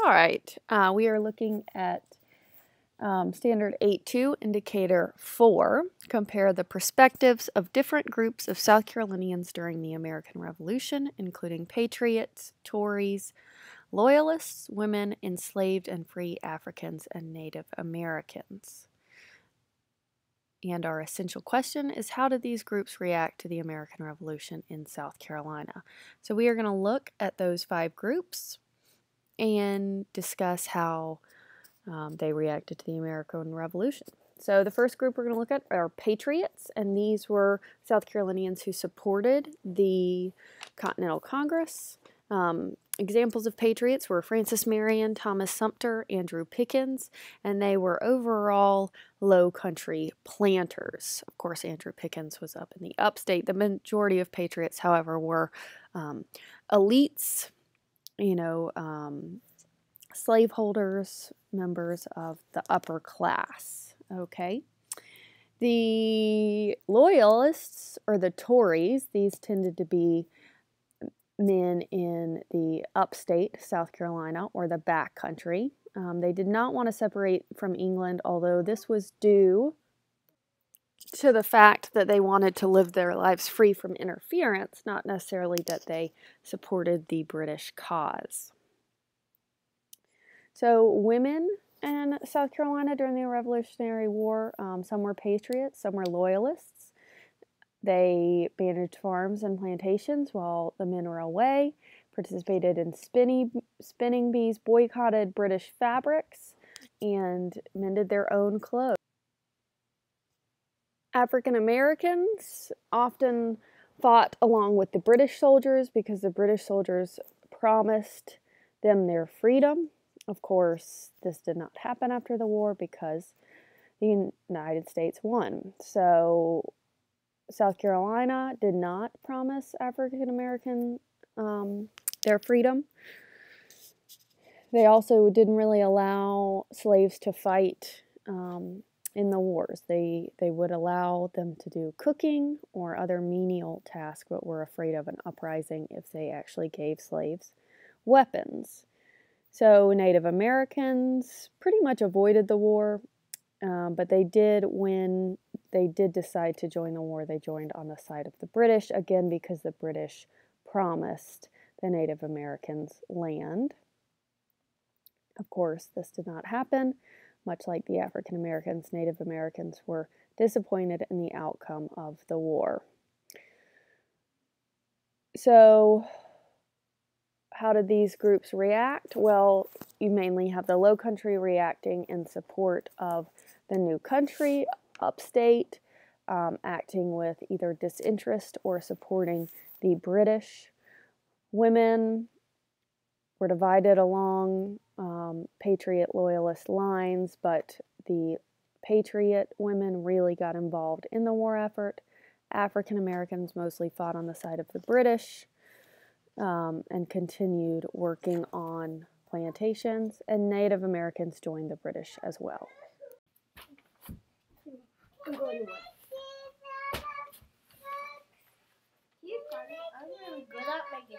All right, we are looking at Standard 8.2, Indicator 4. Compare the perspectives of different groups of South Carolinians during the American Revolution, including patriots, Tories, loyalists, women, enslaved and free Africans, and Native Americans. And our essential question is, how did these groups react to the American Revolution in South Carolina? So we are going to look at those 5 groups and discuss how they reacted to the American Revolution. So the first group we're going to look at are patriots, and these were South Carolinians who supported the Continental Congress. Examples of patriots were Francis Marion, Thomas Sumter, Andrew Pickens, and they were overall low country planters. Of course, Andrew Pickens was up in the upstate. The majority of patriots, however, were elites, slaveholders, members of the upper class. Okay. The loyalists, or the Tories, these tended to be men in the upstate South Carolina or the back country. They did not want to separate from England, although this was due to the fact that they wanted to live their lives free from interference, not necessarily that they supported the British cause. So women in South Carolina during the Revolutionary War, some were patriots, some were loyalists. They managed farms and plantations while the men were away, participated in spinning bees, boycotted British fabrics, and mended their own clothes. African Americans often fought along with the British soldiers because the British soldiers promised them their freedom. Of course, this did not happen after the war because the United States won. So South Carolina did not promise African American their freedom. They also didn't really allow slaves to fight in the wars. They would allow them to do cooking or other menial tasks, but were afraid of an uprising if they actually gave slaves weapons. So Native Americans pretty much avoided the war, but when they did decide to join the war, they joined on the side of the British, again because the British promised the Native Americans land. Of course, this did not happen. Much like the African Americans, Native Americans were disappointed in the outcome of the war. So how did these groups react? Well, you mainly have the Low Country reacting in support of the new country, upstate, acting with either disinterest or supporting the British. Women were divided along patriot loyalist lines, but the patriot women really got involved in the war effort. African Americans mostly fought on the side of the British and continued working on plantations, and Native Americans joined the British as well. I'm really good at making